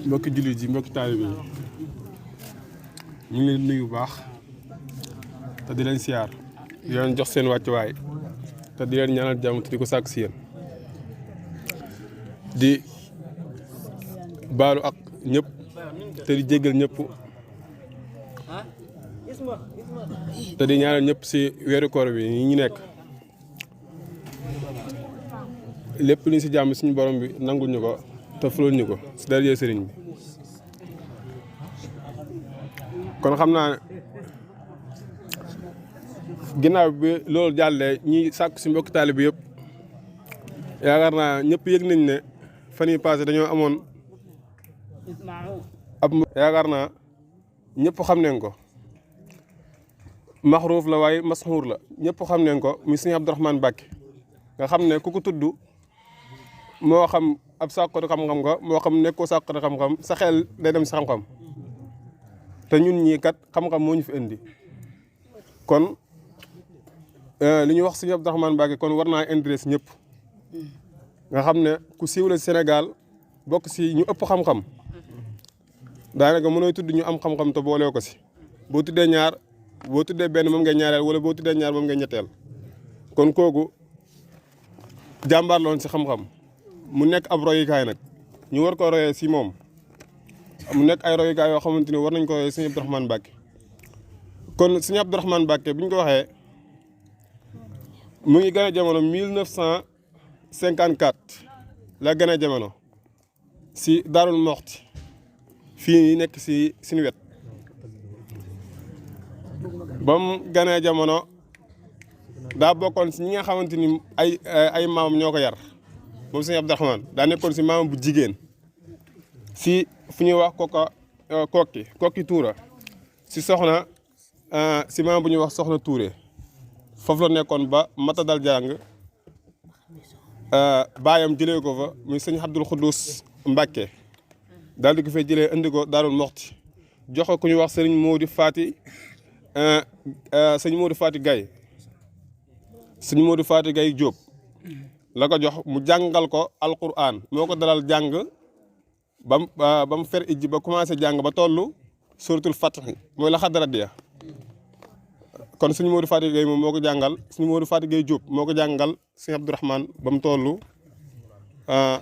mbokki jullit yi mbokki taalibe yi ñu ngi leen nuyu bu baax te di leen siyaar di leen jox seen wàccuwaay te di leen ñaanal jàmm te di ko sàkk si yéen di baalu ak ñëpp te di jéggal ñëpp te di ñaanal ñëpp si weeru koor bi ñi ñu nekk lépp luñ si jàmm suñu borom bi nangul ñu ko te fulul ñu ko si daraja sëriñ bi kon xam naa ginnaaw bi loolu jàllee ñi sàkku si mbokki taalibe bi yëpp yaakaar naa ñëpp yëg nañ ne fan yii passé dañoo amoon ab yaakaar naa ñëpp xam nañ ko maxruuf la waaye masxuur la ñëpp xam nañ ko muy sëñ Abdourahmane Mbacké nga xam ne ku ko tudd moo xam ab sàkkatu xam-xam nga moo xam nekkoo sàkkatu xam-xam sa xel day dem si xam-xam te ñun ñii kat xam-xam moo ñu fi indi kon li ñuy wax sëñ Abdourahmane Mbacké kon war naa intéressé ñëpp nga xam ne ku siiw la Sénégal bokk si ñu ëpp xam-xam daanaka mënooy tudd ñu am xam-xam te boolee ko si boo tuddee ñaar boo tuddee benn moom ngay ñaareel wala boo tuddee ñaar moom ngay ñetteel kon kooku jàmbaar loon si xam-xam mu nekk ab royukaay nag ñu war ko royee si moom mu nekk ay royukaay yoo xamante ni war nañ ko royee sëñ Abdourahmane Mbacké kon sëñ Abdourahmane Mbacké bi ñu ko waxee mu ngi gën a jamono 1954 la gën a jamono si Daarul Moxti fii nekk si suñu wet ba mu gën a jamono daa bokkoon si ñi nga xamante ni ay maamam ñoo ko yar moom sëñ Abdourahmane daa nekkoon si maamam bu jigéen si fu ñuy wax kokki tuura si soxna si maam bu ñuy wax soxna Touré foofu la nekkoon ba mata dal jàng baayam jëlee ko fa muy sëñ Abdul Xuddus Mbacké daal di ko fay jëlee indi ko Daarul Moxti jox ko ku ñuy wax sëriñ Modou Fati sëñ Modou Fati Gaye sëñ Modou Fati Gaye Diop la ko jox mu jàngal ko alquran moo ko dalal jàng ba mu fer ijji ba commencé jàng ba toll suratul Fatihi mooy la xadaradiya kon sëñ Modou Fati Gaye moom moo ko jàngal sëñ Modou Fati Gaye Diop moo ko jàngal sëñ Abdourahmane ba mu toll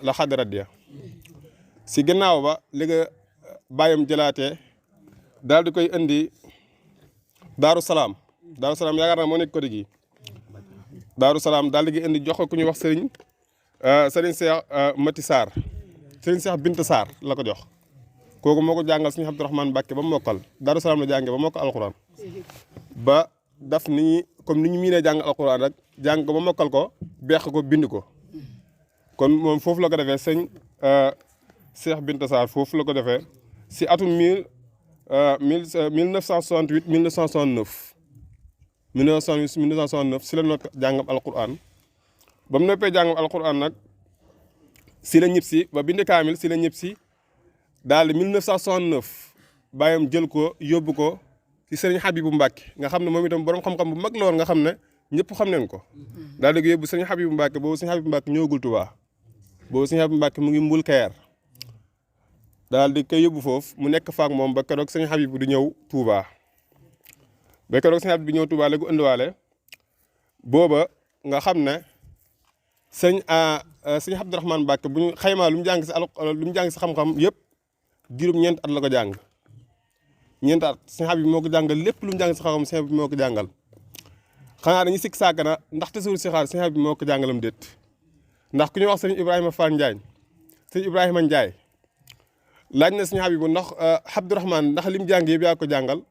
la xadaradiya si gannaaw ba li nga bàyyam jëlaatee daal di koy indi Daaru Salaam yaakaar naa moo nekk côté gi Daaru Salaam daal di indi jox ko ku ñuy wax sëriñ Cheikh Mati Sarr sëriñ Cheikh Binta Sarr la ko jox kooku moo ko jàngal sëñ Abdourahmane Mbacké ba mu mokkal Daaru Salaam la jàngee ba mokkal alxuraan ba daf ni comme ni ñu miinee jàng alxuraan rek jàng ko ba mokkal ko beex ko bind ko kon moom foofu la ko defee sëñ Cheikh Binta Sarr foofu la ko defee si atum 1968 1969 si la nokk jàngam alquran ba mu noppee jàngam alquran nag si la ñib si ba bind kaamil si la ñib si daal di 1969 bàyyam jël ko yóbbu ko si sëriñ Habibou Mbacké nga xam ne moom itam borom xam-xam bu mag la woon nga xam ne ñëpp xam nañ ko daal di ko yóbbu sëriñ Habibou Mbacké boobu sëriñ Habibou Mbacké ñëwagul Touba boobu sëriñ Habibou Mbacké mu ngi mbul Kayaar daal di koy yóbbu foofu mu nekk faak moom ba keroog sëriñ Habibou di ñëw Touba ba keroog sëriñ Habibou di ñëw Touba la ko indiwaale booba nga xam ne sëñ Abdourahmane Mbacké bu ñu xaymaa lu mu jàng si xam-xam yëpp juróom ñeent at la ko jàng ñeent at sëñ Habibou moo ko jàngal lépp lu mu jàng si xam-xam sëñ Habibou moo ko jàngal xanaa dañuy sikk sàkk na ndax tasawur si xaar sëñ Habibou moo ko jàngalam déet ndax ku ñuy wax sëñ Ibrahima Fall Ndiaye sëñ Ibrahima Ndiaye laaj na sëñ Habibou ndax Abdourahmane ndax li mu jàng yëpp yaa ko jàngal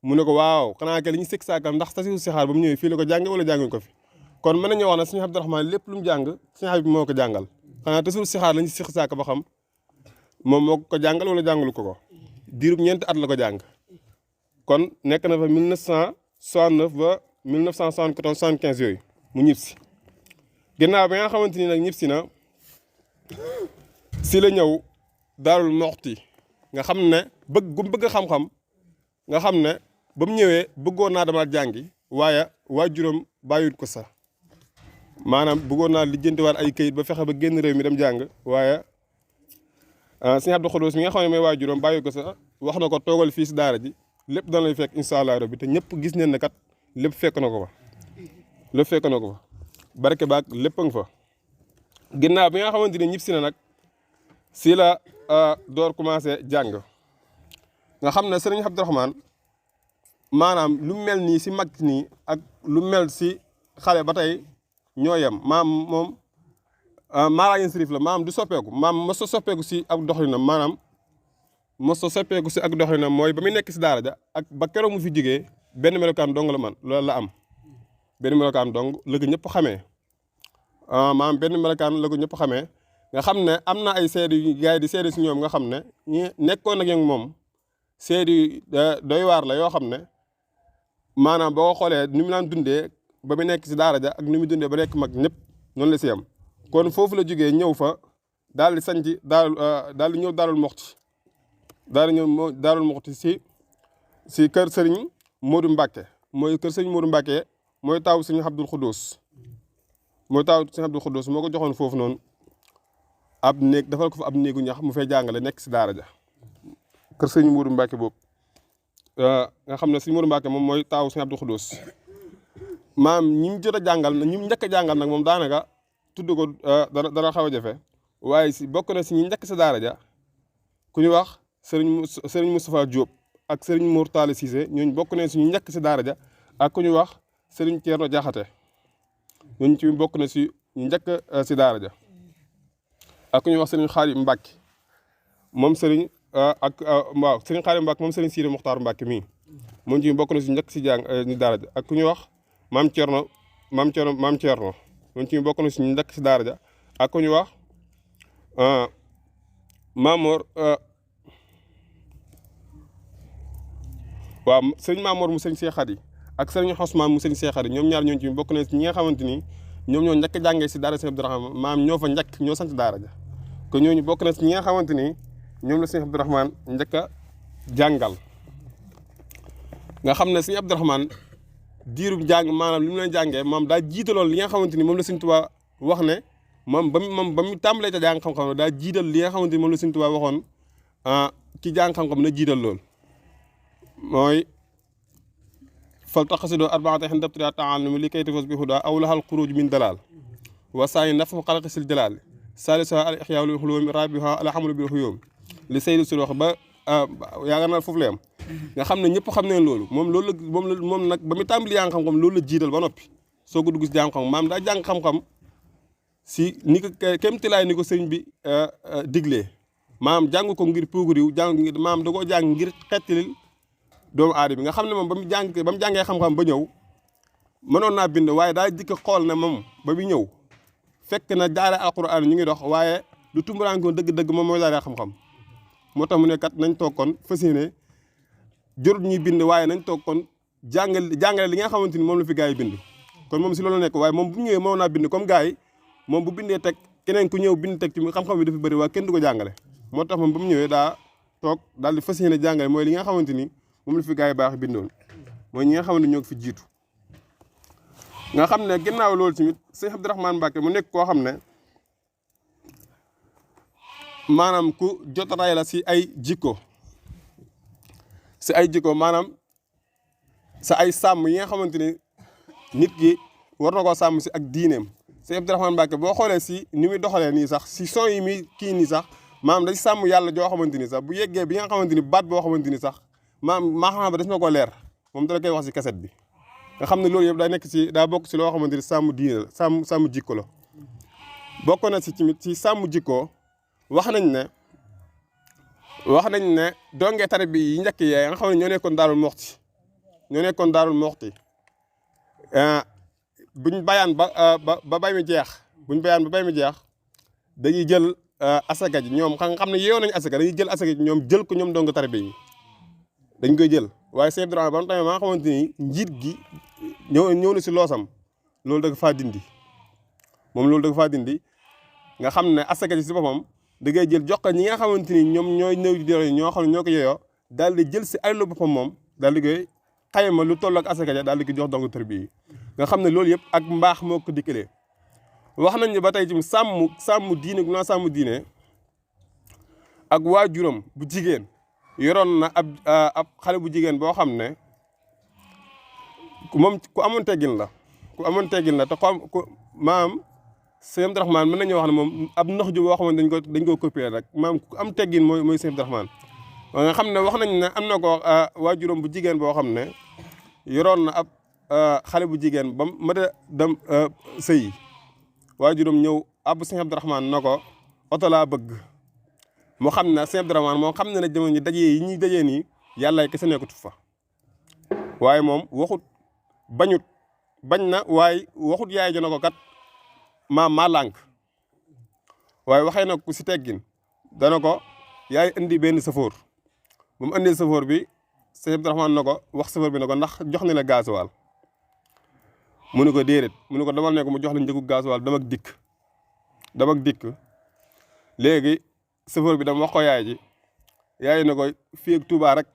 mu ne ko waaw xanaa ke li ñu sikk sàkkal ndax tasawur si xaar ba mu ñëwee fii la ko jànge wala jànguñ ko fi kon mën nañoo wax ne sëñ Abdourahmane lépp lu mu jàng sëñ Habibou moo ko jàngal xanaa tasawur si xaar lañu sikk sàkk ba xam moom moo ko jàngal wala jàngalu ko diirub ñeenti at la ko jàng kon nekk na fa 1969 ba 1974 75 yooyu mu ñib si ginnaaw bi nga xamante ni nag ñib si na si la ñëw Daarul Moxti nga xam ne bëgg xam-xam nga xam ne ba mu ñëwee bëggoon naa dama jàngi waaye waajuram bàyyut ko sax maanaam bëggoon naa lijjantiwaat ay këyit ba fexe ba génn réew mi dem jàng waaye sëñ Abdou Khoudous mi nga xam ne mooy waajuram bàyyi ko sa wax na ko toogal fii si daara ji lépp dana lay fekk incha allah rabbi te ñëpp gis neen ne kat lépp fekk na ko fa lépp fekk na ko fa barke baag lépp a nga fa. ginnaaw bi nga xamante ni ñib si na nag si la door commencé jàng nga xam ne sëriñ Abdourahmane maanaam lu mel nii si mag nii ak lu mel si xale ba tey ñoo yem maam moom maaraayin sërif la maam du soppeeku maam mos a soppeeku si ak doxalinam maanaam mos a soppeeku si ak doxalinam mooy ba muy nekk si daara ja ak ba keroog mu fi jógee benn melokaan dong la man loolu la am benn melokaan dong la ko ñëpp xamee maam benn melokaan la ko ñëpp xamee nga xam ne am na ay seede yu gars yi di seede si ñoom nga xam ne ñi nekkoon ak moom seede yu doy waar la yoo xam ne maanaam boo ko xoolee ni mu daan dundee ba mu nekk si daara ja ak ni mu dundee ba nekk mag ñëpp noonu la si am kon foofu la jógee ñëw fa daal di sanc daal di ñëw Daarul Muxti daal di ñëw Daarul Muxti si kër Serigne Modou Mbacke mooy kër Serigne Modou Mbacke mooy taaw Serigne Abdou Khoudous moo ko joxoon foofu noonu ab néeg defal ko fa ab néegu ñax mu fay jàngale nekk si daara ja kër Serigne Modou Mbacke boobu nga xam ne Serigne Modou Mbacke moom mooy taaw Serigne Abdou Khoudous maam ñi mu jot a jàngal ñi mu njëkk a jàngal nag moom daanaka tudd ko dara xaw a jafe waaye si bokk na si ñi njëkk sa daara ja ku ñu wax Serigne Moustapha Diop ak Serigne Mour Talla Cissé ñooñu bokk nañ si ñu njëkk si daara ja ak ku ñu wax Serigne Thierno Diakhaté ñooñu ci bokk na si ñu njëkk si daara ja ak ku ñu wax Serigne Khadim Mbacke moom Serigne waaw Serigne Khadim Mbacke moom Serigne Sidi Mokhtar Mbacke mii moom ci bokk na si njëkk si ñu daara ja ak ku ñu wax maam Thierno moom ci bokk na si ñu njëkk si daara ja ak ku ñu wax Mamor waaw sëñ Mamor mu sëñ Cheikh Khady ak sëñ Ousmane mu sëñ Cheikh Khady ñoom ñaar ñooñu ci bokk na si ñi nga xamante ni ñoom ñoo njëkk a jàngee si daara sëñ Abdourahmane maam ñoo fa njëkk ñoo sant daara ja kon ñooñu bokk na si ñi nga xamante ni ñoom la sëñ Abdourahmane njëkk a jàngal nga xam ne sëñ Abdourahmane diirub jàng maanaam li mu leen jàngee moom daa jiitaloon li nga xamante ni moom la Sëñ Tuubaa wax ne moom ba mu tàmbalee ca jàng xam-xam daa jiital li nga xamante ni moom la Sëñ Tuubaa waxoon ki jàng xam-xam na jiital lool mooy fal taqasidoo arbaata xin dabtria taalumi li kay tafos bi huda aw lahal xuruj min dalal wa saani nafu xalaqi sil jalal salisa al ixyaa lil xulóomi rabiha al xamalu bil xuyóom li saydu sul wax ba yaakaar naa foofu la yam nga xam ne ñëpp xam ne loolu moom nag ba mu tàmbali jàng xam-xam loolu la jiital ba noppi soo ko dugg si jàng xam maam daa jàng xam-xam si ni ko kémtilaay ni ko sëñ bi diglee maam jàng ko ngir puugariw maam da koo jàng ngir xettilil doomu aadama bi nga xam ne moom ba mu jàngee xam-xam ba ñëw mënoon naa bind waaye daa dikk xool ne moom ba mu ñëw fekk na daara alquran ñu ngi dox waaye lu tumuraankoon dëgg-dëgg moom mooy daara xam-xam moo tax mu ne kat nañ toog kon fas yéene jorut ñuy bind waaye nañ toog kon jàngale li nga xamante ni moom la fi gars yi bind kon moom si loolu nekk waaye moom bu ñëwee mënoon naa bind comme gars yi moom bu bindee teg keneen ku ñëw bind teg ci xam-xam bi dafa bëri waaye kenn du ko jàngale moo tax moom ba mu ñëwee daa toog daal di fas yéene jàngale mooy li nga xamante ni moom la fi gars yi baax bindoon mooy ñi nga xamante ni ñoo fi jiitu nga xam ne ginnaaw loolu tamit sëñ Abdourahmane Mbacke mu nekk koo xam ne maanaam ku jot ray la si ay jikko maanaam sa ay sàmm yi nga xamante ni nit ki war na koo sàmm si ak diineem sëñ Abdourahmane Mbacke boo xoolee si ni muy doxalee nii sax si son yi muy kii nii sax maanaam dañ sàmm yàlla joo xamante ni sax bu yeggee bi nga xamante ni baat boo xamante ni sax maa xam ba des na ko leer moom dala koy wax si kaset bi nga xam ne loolu yëpp daa nekk si daa bokk si loo xamante ni sàmm diine la sàmm jikko la bokk na si tamit si sàmm jikko wax nañ ne dongee tari bi yi njëkk yee nga xam ne ñoo nekkoon Daarul Muxti buñ bayaan ba bay mi jeex dañuy jël asaka ji ñoom xam ne yeewoon nañu asaka dañuy jël asaka ji ñoom jël ko ñoom dong tari bi yi dañ koy jël waaye Sëñ Abdourahmane ba mu tamit maa xamante ni njiit gi ñëw na si loosam loolu da nga faa dindi nga xam ne asaka ji si boppam da ngay jël jox ko ñi nga xamante ni ñoom ñooy néew di doole ñoo xam ne ñoo ko yeyoo daal di jël si alalu boppam moom daal di koy xayma lu toll ak asaka ja daal di ko jox dong tarbiya yi nga xam ne loolu yëpp ak mbaax moo ko dikkalee wax nañ ne ba tey ci sàmm diine gu naa sàmm diine ak waajuram bu jigéen yoroon na ab xale bu jigéen boo xam ne moom ku amoon teggin la te ku maam sëñ Abdourahmane mën nañu wax ne moom ab nax ju boo xam ne dañ koo copier rek maam ku am teggin mooy sëñ Abdourahmane nga xam ne wax nañ ne am na ko waajuram bu jigéen boo xam ne yoroon na ab xale bu jigéen ba mën a dem sëyi waajuram ñëw ab sëñ Abdourahmane na ko oto laa bëgg mu xam ne sëñ Abdourahmane moom xam na ne jamono ñi dajee yi ñuy dajee nii yàlla kese nekkatu fa waaye moom waxut bañ na waaye waxut yaay jo na ko kat maa lànk waaye waxee na ko si teggin dana ko yaay indi benn safoor bu mu indee safoor bi sëñ Abdourahmane na ko wax safoor bi na ko ndax jox ni la gaasuwaal mu ne ko déedéet mu ne ko damal ne ko mu jox la njëgu gaasuwaal dama ak dikk léegi safoor bi dama wax ko yaay na ko fii ak Touba rek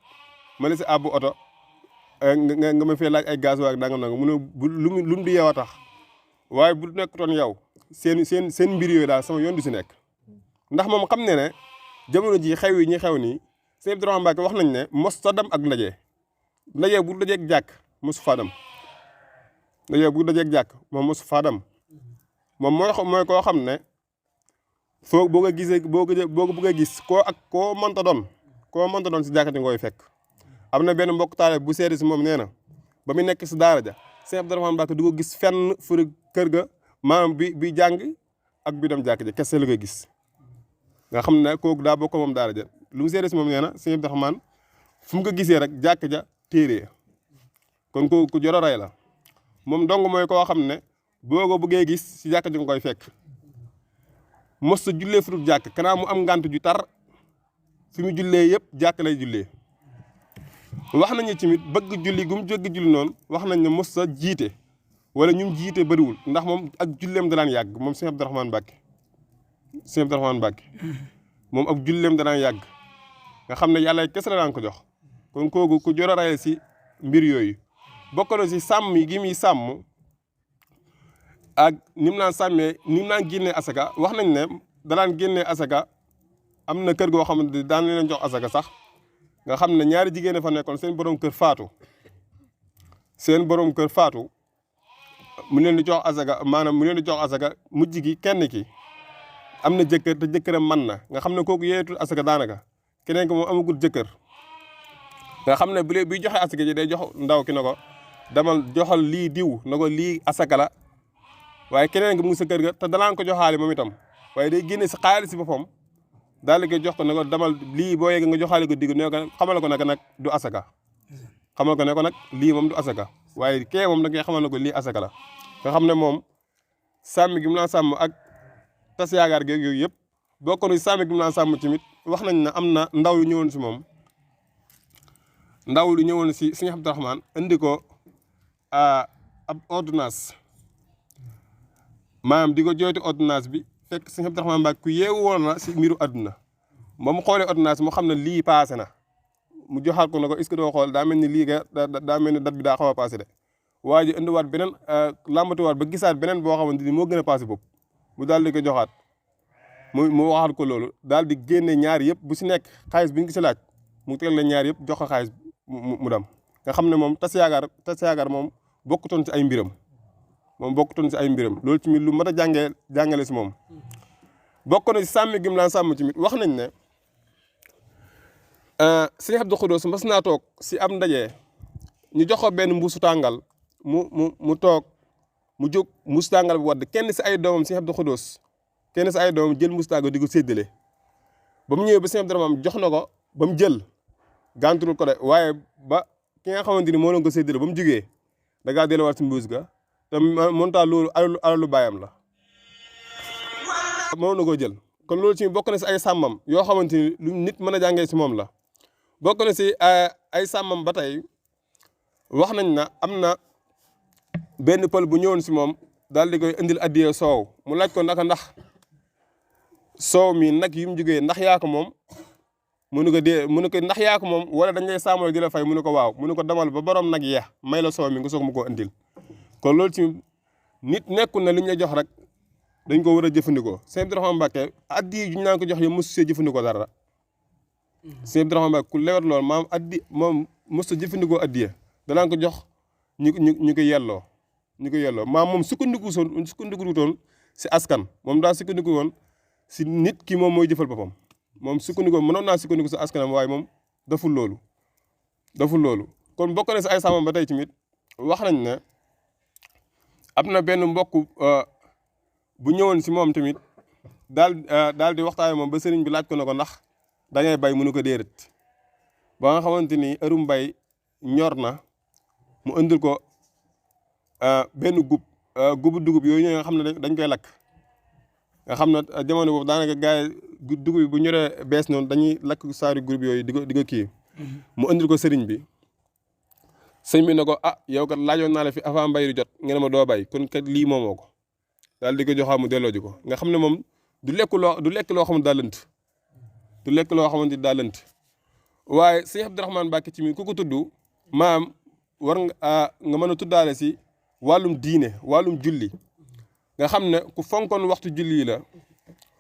ma ne si àbbu oto nga ma fee laaj ay gaasuwaal danga mu ne lu mu di yow a tax waaye bu nekkutoon yow seen mbir yooyu daal sama yoon du si nekk ndax moom xam ne jamono ji xew yi ñi xew nii sëñ Abdourahmane Mbacké wax nañ ne mos ta dem ak ndaje bu dajeeg jàkk mosu faa dem moom mosu faa dem moom mooy koo xam ne foo boo ko gisee boo ko bëggee gis koo mënta doon si jàkk ji ngooy fekk am na benn mbokk taale bu seede si moom nee na ba mu nekk si daara ja sëñ Abdourahmane Mbacké du ko gis fenn furi kër ga maanaam bi jàng ak bi dem jàkk ji kese la koy gis nga xam ne kooku daa bokk moom daara ja lu mu seede si moom nee na sëñ Abdourahmane fu mu ko gisee rek jàkk ja téere kon ku joro rey la moom dong mooy koo xam ne boo ko bëggee gis si jàkk ji nga koy fekk mos sa jullee furub jàkk kanaa mu am ngant ju tar fi mu jullee yëpp jàkk lay jullee wax nañu tamit bëgg julli gu mu jógg julli noonu wax nañ ne mos sa jiite wala ñum jiite bëriwul ndax moom ak julleem danaan yàgg moom sëñ Abdourahmane Mbacké moom ak julleem danaan yàgg nga xam ne yàlla kese la daan ko jox kon kooku ku jor a rayal si mbir yooyu bokk na si sàmm gi muy sàmm ak ni mu naan sàmmee ni mu naan génnee asaka wax nañ ne danaan génnee asaka am na kër goo xamante ne daan leen jox asaka sax nga xam ne ñaari jigéen fa nekkoon seen borom kër faatu mu leen di jox asaka maanaam mu leen di jox asaka mujj gi kenn ki am na jëkkër te jëkkëram man na nga xam ne kooku yeetul asaka daanaka keneen ko moom amagul jëkkër nga xam ne buy joxe asaka ji day jox ndaw ki na ko demal joxal lii diw na ko lii asaka la waaye keneen ki mu ngi sa kër ga te danaan ko joxaale moom itam waaye day génne si xaalis si boppam daal di koy jox ko ne ko demal lii boo yeggee nga joxaale ko digg ne ko xamal ko nag du asaka xamal ko ne ko nag lii moom du asaka waaye kee moom da ngay xamal ne ko lii asaka la nga xam ne moom sàmm gi mu naan sàmm ak tas yaakaar geeg yooyu yëpp bokk na si sàmm gi mu naan sàmm tamit wax nañ ne am na ndaw yu ñëwoon si moom si sëñ Abdourahmane indi ko ab ordonnance maanaam di ko jooytu ordonnance bi fekk sëñ Abdourahmane Mbacké ku yeewu woon na si mbiru àdduna ba mu xoolee ordonnance mu xam ne lii passé na mu joxaat ko na ko est-ce que doo xool daa mel ni lii daa mel ni date bi daa xaw a passé de waa ji indiwaat beneen làmbatuwaat ba gisaat beneen boo xamante ni moo gën a passé boobu mu daal di ko joxaat mu waxaat ko loolu daal di génne ñaar yëpp bu si nekk xaalis bi ñu ko si laaj mu tegal la ñaar yëpp jox ko xaalis mu dem nga xam ne moom tas yaakaar moom bokkutoon si ay mbiram loolu tamit lu mat a jàngale si moom bokk na si sàmm gi mu laan sàmm tamit wax nañ ne sëñ Abdou Khoudous mas naa toog si am ndaje ñu jox ko benn mbuusu tàngal mu toog mu jóg mbuusu tàngal bi wadd kenn si ay doomam sëñ Abdou Khoudous jël mbuusu tàngal di ko séddale ba mu ñëwee ba sëñ Abdourahmane jox na ko ba mu jël gàntul ko de waaye ba ki nga xamante ni moo doon ko séddale ba mu jugee da ngaa delluwaat si mbuus ga te monta loolu alalu baayam la mënoon na koo jël kon loolu ci bokk na si ay sàmmam yoo xamante ni lu nit mën a jàngee si moom la bokk na si ay sàmmam ba tey wax nañ na am na benn pël bu ñëwoon si moom daal di koy indil addiyee soow mu laaj ko ndax soow mi nag yi mu jugee ndax yaa ko moom mu ne ko ndax yaa ko moom wala dañ lay sàmmal di la fay mu ne ko waaw mu ne ko demal ba borom nag yeex may la soow mi nga soog ma koo indil kon loolu ci nit nekkul na li ñu la jox rek dañ ko war a jëfandikoo sëñ Abdourahmane Mbacké addiya ju ñu naan ko jox yow mosu see jëfandikoo dara sëñ Abdourahmane Mbacke ku lewet lool maam moom mos a jëfandikoo addiya danaa ko jox ñu ko yelloo maam moom sukkandiku toon si askan moom daa sukkandiku woon si nit ki moom mooy jëfal boppam moom sukkandiku mënoon naa sukkandiku si askanam waaye moom daful loolu kon bokk na si ay sàmmam ba tey tamit wax nañ ne am na benn mbokk bu ñëwoon si moom tamit daal di waxtaane moom ba sëriñ bi laaj ko na ko ndax da ngay bay mënu ko déedéet ba nga xamante ni ërum bay ñor na mu indil ko benn gubu dugub yooyu nga xam ne dañ koy lakk nga xam ne jamono boobu daanaka gars yi dugub yi bu ñoree bees noonu dañuy lakk saari groupe yooyu di ko kii mu indil ko sëriñ bi ne ko yow kat laajoon naa la fi avant mbay di jot nga ne ma doo bay kon kat lii moomoo ko daal di ko joxaa mu delloo ji ko nga xam ne moom du lekk loo xam ne daa lënt du lekk loo xamante ni daa lënt waaye sëñ Abdourahmane Mbacke ci mi ku ko tudd maam war nga mën a tuddaale si wàllum diine wàllum julli nga xam ne ku fonkoon waxtu julli yi la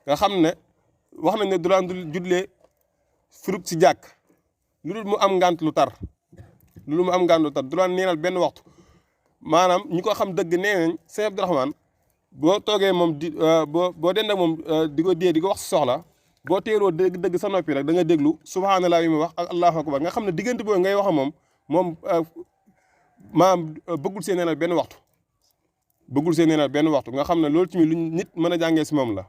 nga xam ne wax nañ ne du daan jullee furuk si jàkk lu dul mu am ngànt lu tar du daan neenal benn waxtu maanaam ñi ko xam dëgg nee nañ sëñ Abdourahmane boo toogee moom boo dend ak moom di ko dee di ko wax si soxla boo teeroo dëgg sa noppi rek da nga déglu subhanallah yi muy wax ak allahu akbar nga xam ne diggante boobu ngay wax moom maanaam bëggul see neenal benn waxtu nga xam ne loolu tamit luñ nit mën a jàngee si moom la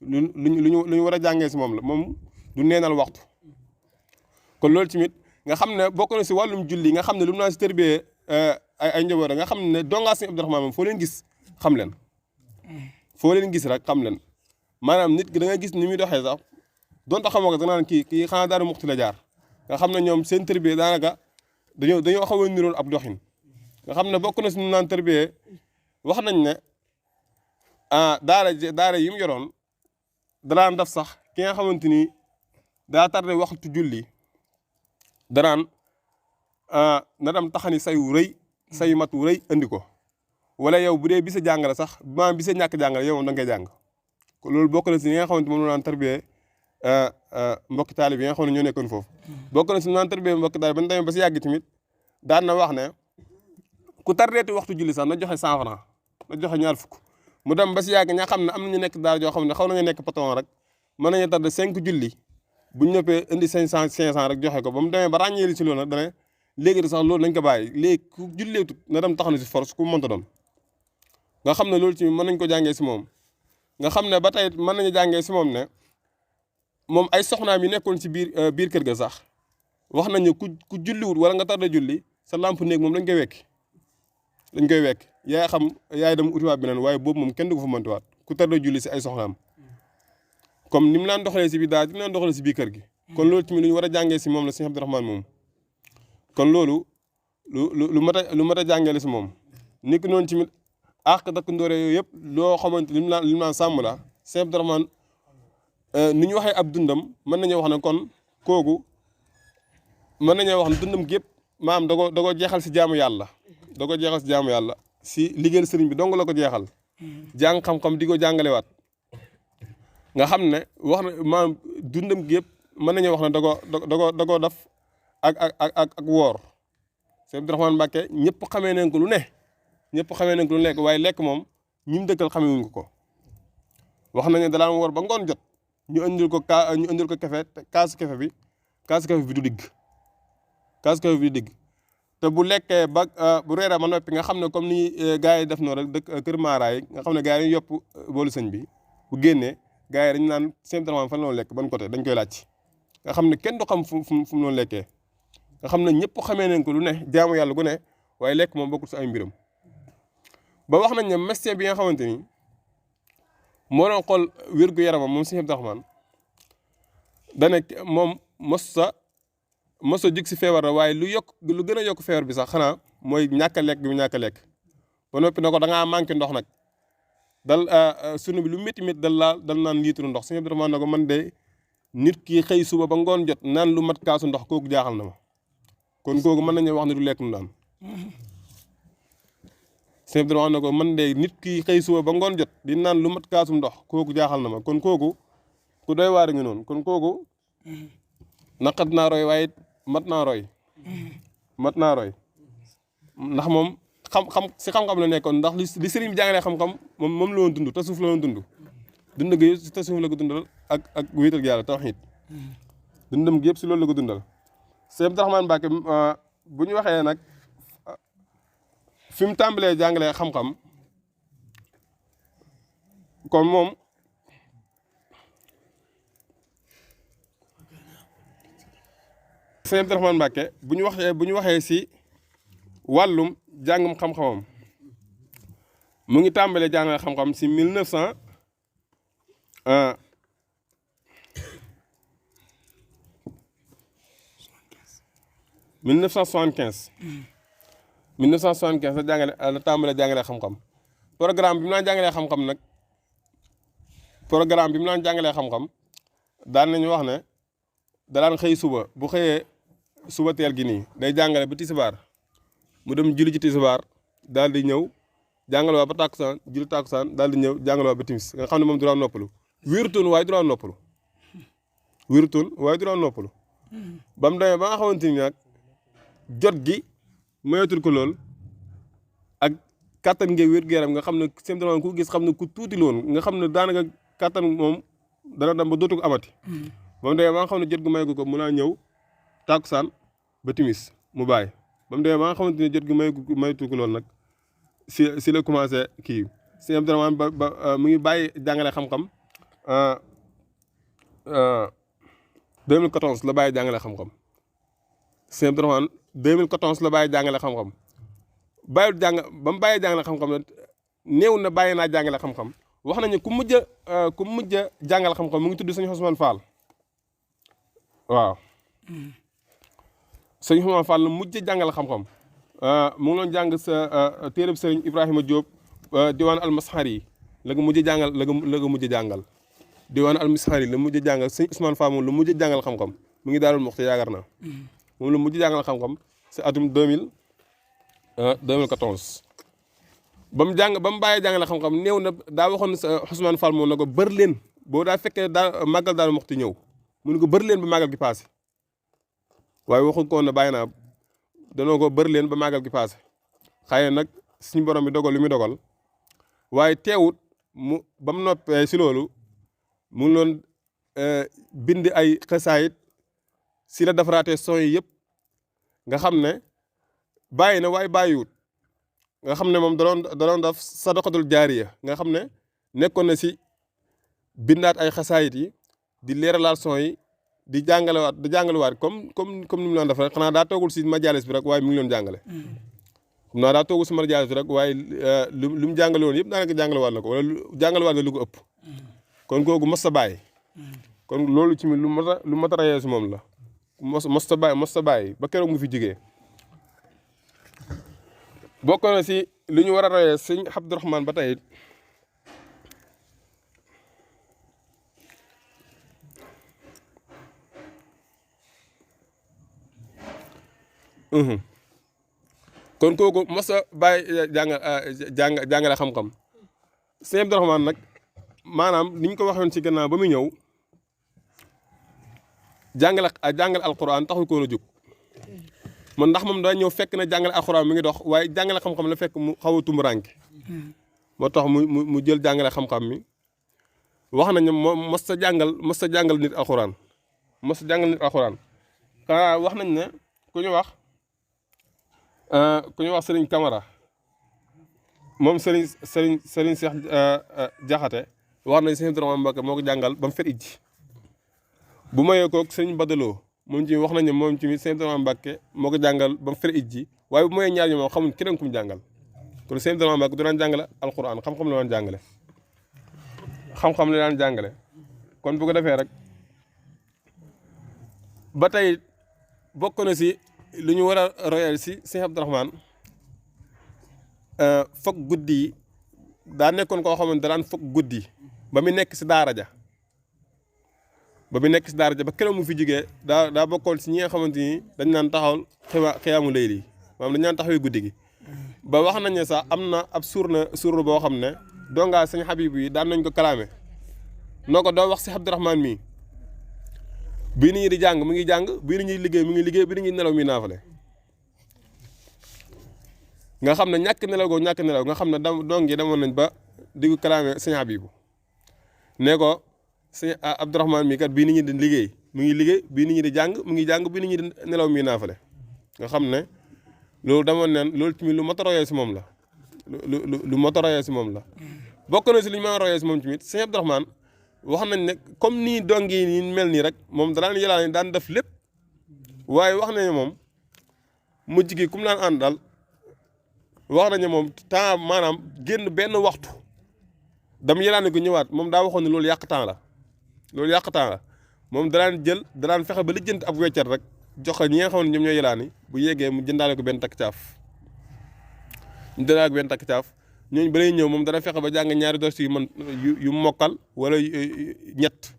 lu ñu war a jàngee si moom la moom du neenal waxtu kon loolu tamit nga xam ne bokk na si wàllum julli nga xam ne lu mu naan si tërbiyee ay njaboot nga xam ne dongaa sëñ Abdourahmane moom foo leen gis xam leen rek xam leen maanaam nit ki da nga gis ni muy doxee sax donte xamoo ko da naan kii xanaa daara muxti la jaar nga xam ne ñoom seen tërbiyee daanaka dañoo xaw a niroon ab doxin nga xam ne bokk na si ñu naan tërbiyee wax nañ ne daara yi mu yoroon danaan def sax ki nga xamante ni daa tardé waxtu julli danaan na dem taxani sayu mat wu rëy andi ko wala yow bu dee bisa jàngale sax maanaam bisa ñàkk jàngale yow moom da ngay jàng ko loolu bokk na si ñi nga xamante moom la naan tarbiyee mbokki taalib yi nga xam ne ñoo nekkoon foofu bokk na si naan tarbiyee mbokki taalib ba ñu demee ba si yàgg tamit daan na wax ne ku tardeeti waxtu julli sax na joxe 100 francs na joxe ñaar fukk mu dem ba si yàgg ñaa xam ne am nañu nekk daal joo xam ne xaw nañu nekk patron rek mën nañu tarde 5 julli buñ ñëppee indi 500 rek joxe ko ba mu demee ba ràññeeli si loolu nag dana léegi sax loolu nañ ko bàyyi léegi ku julleetut na dem taxaw si force ku mënta doon nga xam ne loolu ci mën nañ ko jàngee si moom nga xam ne ba tey mën nañu jàngee si moom ne moom ay soxnaam yi nekkoon si biir kër ga sax wax nañ ne ku julliwut wala nga tarde julli sa lamp néeg moom dañ koy wekk yaay dem utiwaat beneen waaye boobu moom kenn du ko fa mëntiwaat ku tarde julli si ay soxnaam comme ni mu laan doxalee si biir daal di mu laan doxalee si biir kër gi kon loolu tamit lu ñu war a jàngee si moom la sëñ Abdourahmane moom kon loolu lu mat a jàngee si moom nit ki noonu tamit àq dakk ndoore yooyu yëpp loo xamante li mu naan sàmm la sëñ Abdourahmane ni ñu waxee ab dundam mën nañoo wax ne kon kooku mën nañoo wax ne dundam gépp maam da ko jeexal si jaamu yàlla si liggéeyal sëriñ bi dong la ko jeexal jàng xam-xam di ko jàngalewaat nga xam ne wax na maam dundam gépp mën nañoo wax ne da ko def ak woor sëñ Abdourahmane Mbacke ñëpp xamee nañ ko lu lekk waaye lekk moom ñi mu dëkkal xamee wuñ ko wax nañ ne da daan woor ba ngoon jot ñu indil ko kafe kaasu kafe bi du digg te bu lekkee ba bu reeree ba noppi nga xam ne comme ni gars yi def noonu rek dëkk kër maaraay nga xam ne gars yi yopp boolu sëñ bi bu génnee gars yi dañu naan sëñ Abdourahmane fan la doon lekk ban côté dañ koy laaj nga xam ne kenn du xam fu mu doon lekkee nga xam ne ñëpp xamee nañ ko lu ne jaamu yàlla gu ne waaye lekk moom bokkul si ay mbiram ba wax nañ ne médecin bi nga xamante ni moo doon xool wér-gu-yaramam moom sëñ Abdourahmane dane moom mos a jug si feebar la waaye lu gën a yokk feebar bi sax xanaa mooy ñàkk a lekk bi mu ñàkk a lekk ba noppi na ko da ngaa manqué ndox nag sunu bi lu métti dal naan litre ndox sëñ Abdourahmane na ko man de nit ki xëy suba ba ngoon jot naan lu mat kaasu ndox kooku jaaxal na ma kon kooku mën nañu wax ne du lekk nu naan sëñ Abdourahmane na ko man de nit ki xëy suba ba ngoon jot di naan lu mat kaasum ndox kooku jaaxal na ma kon kooku ku doy waar ngi noonu kon kooku naqat naa roy waaye mat naa roy mat naa roy ndax moom xam-xam si xam-xam la nekkoon ndax li sëriñ bi jàngalee xam-xam moom la woon dund te suuf la woon dund gi yëpp si te suuf la ko dundal ak wéetal yàlla tawhiid dundam gi yëpp si loolu la ko dundal Sëñ Abdourahmane Mbacké bu ñu waxee nag fi mu tàmbalee jàngalee xam-xam kon moom Sëñ Abdourahmane Mbacké bu ñu waxee si wàllum jàngum xam-xamam mu ngi tàmbalee jàngale xam-xam si 1975 la tàmbalee jàngale xam-xam programme bi mu naan jàngalee xam-xam nag daan nañu wax ne da daan xëy suba bu xëyee suba teel gi nii day jàngale ba tisbaar mu dem julli ci tisbaar daal di ñëw jàngale waa ba tàkkusaan julli tàkkusaan daal di ñëw jàngale waa ba timis nga xam ne moom du daan noppalu wéerutoon waaye du daan noppalu ba mu demee ba nga xamante ni nag jot gi mayatul ko lool ak kattan ngeeg wér-gu-yaram nga xam ne seen dara ku gis xam ne ku tuuti loon nga xam ne daanaka kattan moom dana dem ba dootu ko amati ba mu demee ba nga xam ne jot gi mayagu ko mun naa ñëw tàkkusaan ba timis mu bàyyi ba mu demee ba nga xamante ni jot gi mayatul ko lool nag si la commencé kii Sëñ Abdourahmane ba mu ngi bàyyi jàngale xam-xam 2014 la bàyyi jàngale xam-xam Sëñ Abdourahmane 2014 la bàyyi jàngale xam-xam bàyyiwul ba mu bàyyi jàngale xam-xam nag néew na bàyyi naa jàngale xam-xam wax nañu ku mujj a jàngale xam-xam mu ngi tudd sëñ Ousmane Fall waaw sëñ Ousmane Fall la mujj a jàngale xam-xam mu ngi doon jàng sa téereb sëriñ Ibrahima Diop diwaan almashari yi la nga mujj a jàngal la nga mujj a jàngal diwaan almashari yi la mujj a jàngal sëñ Ousmane Fall moom la mujj a jàngal xam-xam mu ngi Daarul Muxti yaakaar naa moom la mujj a jàngal xam-xam si atum 2014 ba mu bàyyee jàngale xam-xam néew na daa waxoon sa Ousmane Fall moom na ko bër leen boo daa fekkee daa màggal Daarul Muxti ñëw mu ne ko bër leen ba màggal gi paase waaye waxul ko woon ne bàyyi naa danoo ko bër leen ba màggal gi paase xëy na nag suñu borom bi dogal li muy dogal waaye teewut ba mu noppee si loolu mu ngi doon bind ay xasaayit si la defaraatee son yi yëpp nga xam ne bàyyi na waaye bàyyiwut nga xam ne moom da doon def sadaqatul jaariya nga xam ne nekkoon na si bindaat ay xasaayit yi di leeralaat son yi di jàngalewaat comme ni mu doon def rek xanaa daa toogul si majalis bi rek waaye mi ngi doon jàngale. xam naa daa toogul si majalis bi rek waaye lu mu jàngale woon yëpp daanaka jàngalewaat na ko wala jàngalewaat na lu ko ëpp. kon kooku mos sa bàyyi. kon loolu ci lu mat a rayee si moom la mos sa bàyyi ba keroog mu fi jigee bokk na si lu ñu war a rayee sëñ Abdourahmane ba tey kon kooku mos a bàyyi jàngale xam-xam sëñ Abdourahmane nag maanaam ni ñu ko waxoon ci gannaaw ba muy ñëw jàngale alquran taxul ko woon a jóg man ndax moom daa ñëw fekk na jàngale alquran mi ngi dox waaye jàngale xam-xam la fekk mu xaw a tumuraanke moo tax mu jël jàngale xam-xam mi wax nañu moom mos sa jàngal nit alquran xanaa wax nañ ne ku ñu wax Serigne Camara moom Serigne Cheikh Jaxate wax nañ Sëñ Abdourahmane Mbacké moo ko jàngal ba mu fet ijji bu mayee koog Serigne Badaloo moom ci wax nañ ne moom ci Sëñ Abdourahmane Mbacké moo ko jàngal ba mu fet ijji waaye bu mayee ñaar ñi moom xamuñ keneen ku mu jàngal kon Sëñ Abdourahmane Mbacké du daan jàngale alquran xam-xam la daan jàngale kon bu ko defee rek ba tey bokk na si lu ñu war a royal si Sëñ Abdourahmane foog guddi yi daa nekkoon koo xamante daan foog guddi ba mu nekk si daara ja ba keroog mu fi jigee daa bokkoon si ñi nga xamante ni dañ naan taxawal xiyaamu layli maanaam dañ naan taxawee guddi gi ba wax nañ ne sax am na ab suur boo xam ne dongaa Sëñ Habibu yi daan nañ ko kalaame noo ko doo wax si Abdourahmane mii bii nit ñi di jàng mu ngi jàng bii nit ñi liggéey mu ngi liggéey bii nit ñi nelaw mi naafale nga xam ne ñàkk nelaw goo ñàkk nelaw nga xam ne dong yi demoon nañ ba di ko kalaame sëñ Habibu ne ko sëñ Abdourahmane mi kat bii nit ñi di liggéey mu ngi liggéey bii nit ñi di jàng mu ngi jàng bii nit ñi di nelaw mi naafale nga xam ne loolu demoon neen loolu tamit lu mat a royee si moom la lu mat a royee si moom la bokk na si lu ñu mën a royee si moom tamit sëñ Abdourahmane wax nañ ne comme nii dong yi nii mel nii rek moom danaan yëlaan daan def lépp waaye wax nañu moom mujj gi kum laan ànd daal wax nañu moom temps maanaam génn benn waxtu dam yëlaan ko ñëwaat moom daa waxoon ne loolu yàq temps la loolu yàq temps la moom danaan fexe ba lijjanti ab weccat rek jox ko ñi nga xam ne ñoom ñooy yëlaani bu yeggee mu jëndaale ko benn takk caaf ñu jëndaale ko benn takk caaf ñooñu ba lay ñëw moom dana fexe ba jàng ñaari dors yu mokkal wala ñett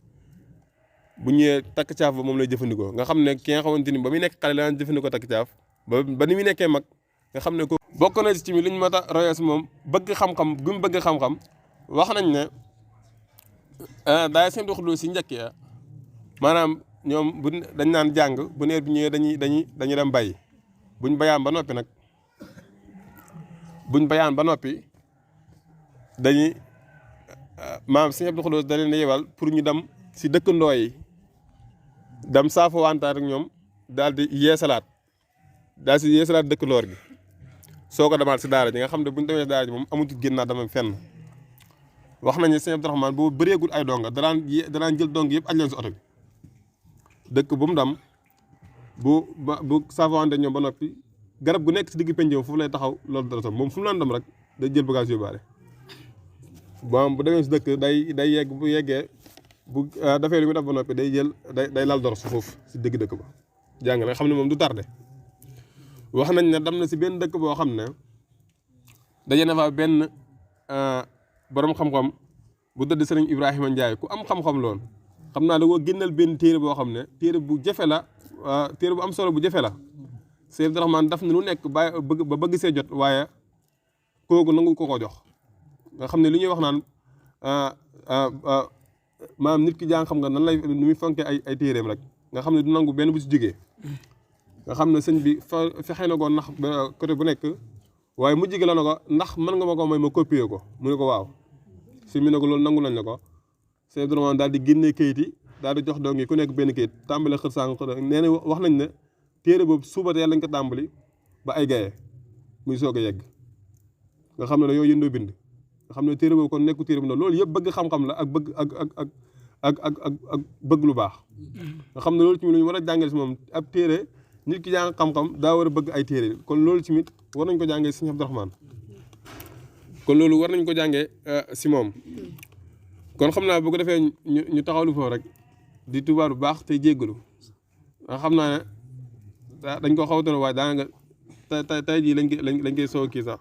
bu ñëwee takk caaf ba moom lay jëfandikoo nga xam ne ki nga xamante ni ba muy nekk xale la daan jëfandikoo takk caaf ba ni muy nekkee mag nga xam ne ko bokk na ci mi lu ñu mat a royee si moom bëgg xam-xam gu mu bëgg xam-xam wax nañ ne daay seen doxaloo si njëkk ya maanaam ñoom bu dañ naan jàng bu neer bi ñëwee dañuy dem bay buñ bayaan ba noppi nag dañuy maanaam Sëñ Abdou Khoudoss da leen di yebal pour ñu dem si dëkkandoo yi dem saafa wantaar ak ñoom daal di yeesalaat dëkkandoor gi soo ko demaat si daara ji nga xam ne bu ñu demee si daara ji moom amutul génnaat dama fenn wax nañu Sëñ Abdourahmane boobu bëreegul ay donga danaan jël dong yëpp aj leen si oto bi dëkk bu mu dem bu saafa wante ñoom ba noppi garab gu nekk si digg penjam foofu lay taxaw loolu dara tam moom fu mu laan dem rek day jël bagage yóbbaale bu demee si dëkk day yegg bu yeggee bu dafee lu muy def ba noppi day lal dor su foofu si digg dëkk ba jàngale xam ne moom du tardé wax nañ ne dem na si benn dëkk boo xam ne daje na fa benn borom xam-xam bu tëdd Sëriñ Ibrahima Ndiaye ku am xam-xam lool xam naa da koo génnal benn téere boo xam ne téere bu jafe la téere bu am solo bu jafe la Sëriñ Abdourahmane daf ne lu nekk bëgg see jot waaye kooku nangu ko jox nga xam ne li ñuy wax naan maanaam nit ki jàng xam nga nan lay nu muy fonkee ay téeréem rek nga xam ne du nangu benn bu si jógee nga xam ne sëñ bi fexe na ko ndax côté bu nekk waaye mujj gi la na ko ndax mën nga ma ko may ma copier ko mu ne ko waaw si mu ne ko loolu nangu nañ la ko Sëñ Abdourahmane daal di génnee kayit yi daal di jox dong yi ku nekk benn kayit tàmbale xër sang nee na wax nañ ne téere boobu suba teel lañ ko tàmbali ba ay gaye muy soog a yegg nga xam ne dañoo yëndoo bind nga xam ne téere boobu kon nekku téere bu ndaw loolu yëpp bëgg xam-xam la ak bëgg ak bëgg lu baax nga xam ne loolu ci lu ñu war a jàngale si moom ab téere nit ki jàng xam-xam daa war a bëgg ay téere kon loolu ci mit war nañ ko jàngee si Sëñ Abdourahmane kon loolu war nañ ko jàngee si moom kon xam naa bu ko defee ñu taxawlu foofu rek di tubaab bu baax tey jéggalu nga xam naa ne dañ ko xawatoon waaye daanaka tey jii lañ koy soo kii sax